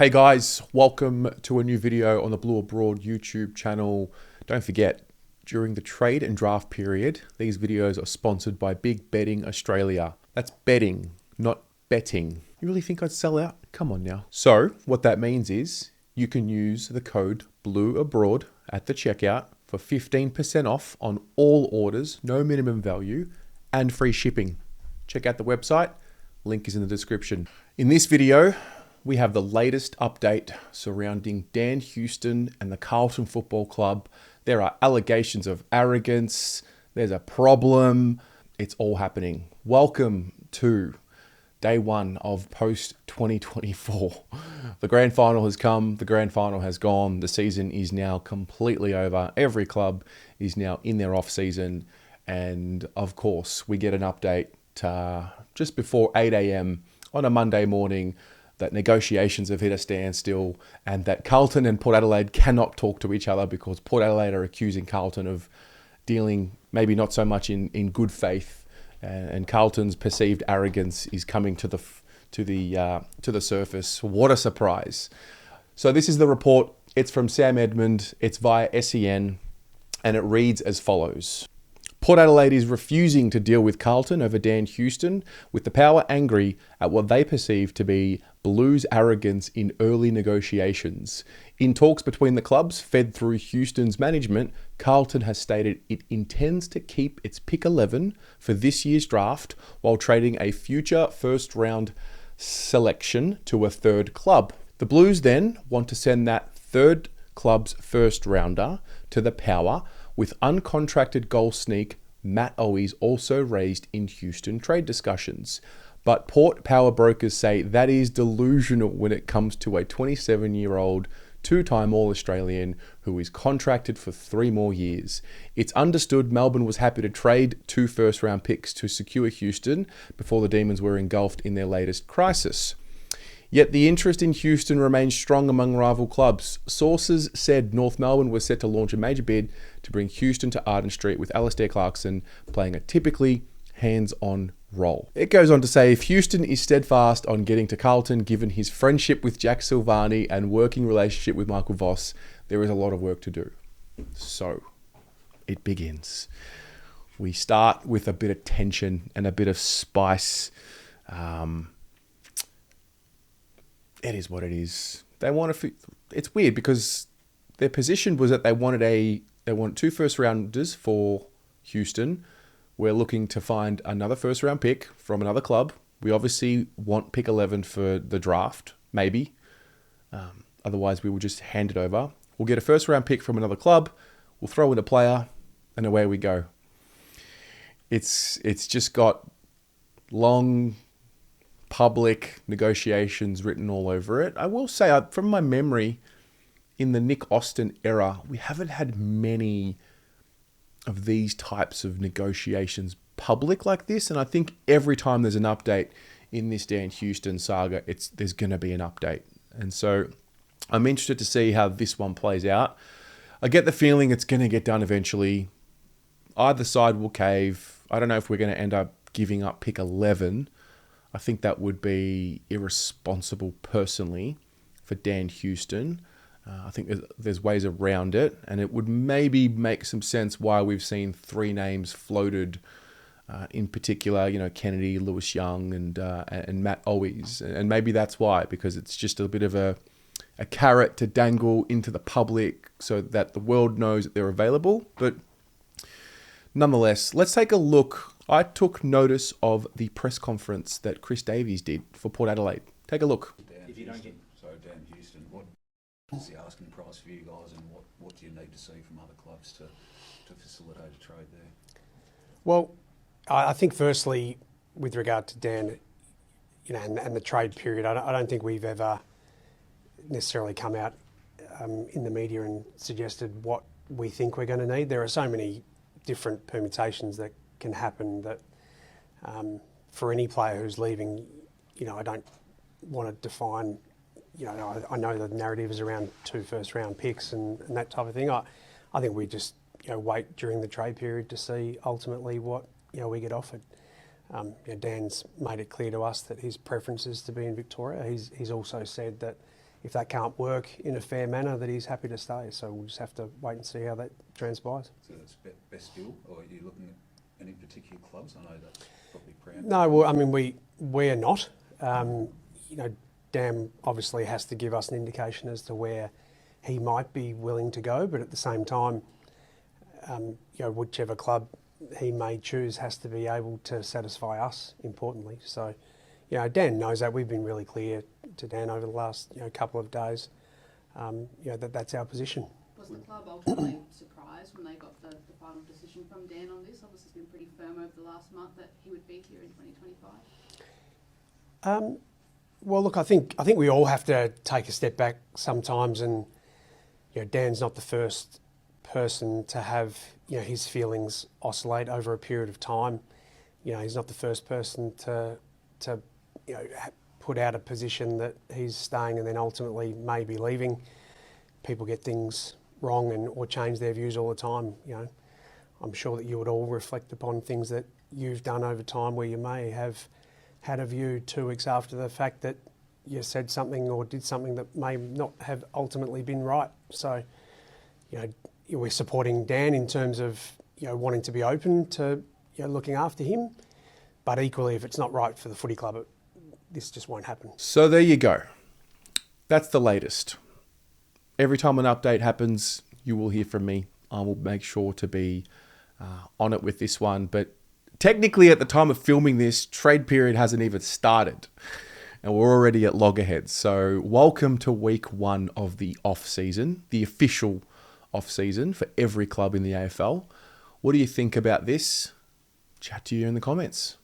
Hey guys, welcome to a new video on the Blue Abroad YouTube channel. Don't forget, during the trade and draft period, these videos are sponsored by Big Betting Australia. That's betting, not betting. You really think I'd sell out? Come on now. So what that means is you can use the code BLUEABROAD at the checkout for 15% off on all orders, no minimum value, and free shipping. Check out the website, link is in the description. In this video, we have the latest update surrounding Dan Houston and the Carlton Football Club. There are allegations of arrogance. There's a problem. It's all happening. Welcome to day one of post 2024. The grand final has come. The grand final has gone. The season is now completely over. Every club is now in their off season. And of course, we get an update just before 8 a.m. on a Monday morning that negotiations have hit a standstill and that Carlton and Port Adelaide cannot talk to each other because Port Adelaide are accusing Carlton of dealing maybe not so much in good faith, and Carlton's perceived arrogance is coming to the surface. What a surprise. So this is the report. It's from Sam Edmund. It's via SEN, and it reads as follows. Port Adelaide is refusing to deal with Carlton over Dan Houston, with the power angry at what they perceive to be Blues' arrogance in early negotiations. In talks between the clubs, fed through Houston's management, Carlton has stated it intends to keep its pick 11 for this year's draft while trading a future first-round selection to a third club. The Blues then want to send that third club's first-rounder to the Power, with uncontracted goal sneak Matt Owies also raised in Houston trade discussions. But Port power brokers say that is delusional when it comes to a 27-year-old two-time All-Australian who is contracted for 3 more years. It's understood Melbourne was happy to trade 2 first-round picks to secure Houston before the Demons were engulfed in their latest crisis. Yet the interest in Houston remains strong among rival clubs. Sources said North Melbourne was set to launch a major bid to bring Houston to Arden Street, with Alastair Clarkson playing a typically hands-on role. It goes on to say, if Houston is steadfast on getting to Carlton, given his friendship with Jack Silvani and working relationship with Michael Voss, there is a lot of work to do. So it begins. We start with a bit of tension and a bit of spice. It is what it is. It's weird because their position was that they want 2 first rounders for Houston. We're looking to find another first round pick from another club. We obviously want pick 11 for the draft, maybe. Otherwise, we will just hand it over. We'll get a first round pick from another club. We'll throw in a player, and away we go. It's just got long public negotiations written all over it. I will say, from my memory, in the Nick Austin era, we haven't had many of these types of negotiations public like this. And I think every time there's an update in this Dan Houston saga, there's going to be an update. And so I'm interested to see how this one plays out. I get the feeling it's going to get done eventually. Either side will cave. I don't know if we're going to end up giving up pick 11. I think that would be irresponsible personally for Dan Houston. I think there's ways around it, and it would maybe make some sense why we've seen 3 names floated, in particular, Kennedy, Lewis Young, and Matt Owies. And maybe that's why, because it's just a bit of a carrot to dangle into the public so that the world knows that they're available. But nonetheless, let's take a look. I took notice of the press conference that Chris Davies did for Port Adelaide. Take a look. Dan Houston, what is the asking price for you guys, and what do you need to see from other clubs to facilitate a trade there? Well, I think firstly, with regard to Dan, and the trade period, I don't think we've ever necessarily come out in the media and suggested what we think we're going to need. There are so many different permutations that can happen that for any player who's leaving, I don't want to define, I know the narrative is around 2 first round picks and that type of thing. I think we just wait during the trade period to see ultimately what we get offered. Dan's made it clear to us that his preference is to be in Victoria. He's also said that if that can't work in a fair manner, that he's happy to stay. So we'll just have to wait and see how that transpires. So that's best deal, or are you looking at any particular clubs? I know that's probably preemptive. No, well, I mean, we're not. You know, Dan obviously has to give us an indication as to where he might be willing to go, but at the same time, you know, whichever club he may choose has to be able to satisfy us, importantly. So, you know, Dan knows that. We've been really clear to Dan over the last, you know, couple of days, you know, that's our position. Was the club ultimately surprised when they got the final decision from Dan on this? Obviously, it's been pretty firm over the last month that he would be here in 2025. Well, look, I think we all have to take a step back sometimes, and you know, Dan's not the first person to have, you know, his feelings oscillate over a period of time. You know, he's not the first person to you know, put out a position that he's staying and then ultimately may be leaving. People get things wrong or change their views all the time. You know, I'm sure that you would all reflect upon things that you've done over time where you may have had a view 2 weeks after the fact that you said something or did something that may not have ultimately been right. So, you know, we're supporting Dan in terms of, you know, wanting to be open to, you know, looking after him. But equally, if it's not right for the footy club, this just won't happen. So there you go. That's the latest. Every time an update happens, you will hear from me. I will make sure to be on it with this one. But technically, at the time of filming this, trade period hasn't even started. And we're already at loggerheads. So welcome to week 1 of the off-season, the official off-season for every club in the AFL. What do you think about this? Chat to you in the comments.